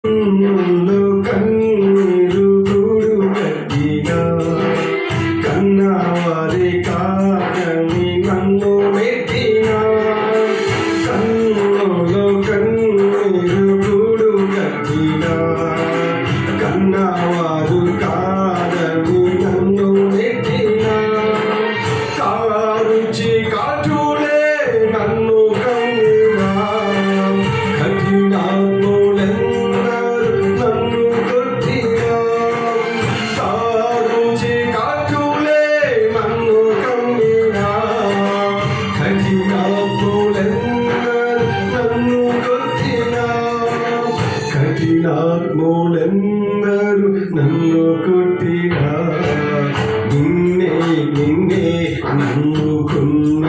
కన్నుల్లో కన్నీరు గూడు కట్టిన కన్నవారి కాదని నన్ను నెట్టిన కన్నుల్లో కన్నీరు గూడు కట్టిన కన్నవారు కాదని నన్ను నెట్టిన కారుచి కాటులే నన్ను కమ్మినా కఠినాత్ములందరూ నన్ను కొట్టినా నిన్నే నన్నుకున్నానయ్యా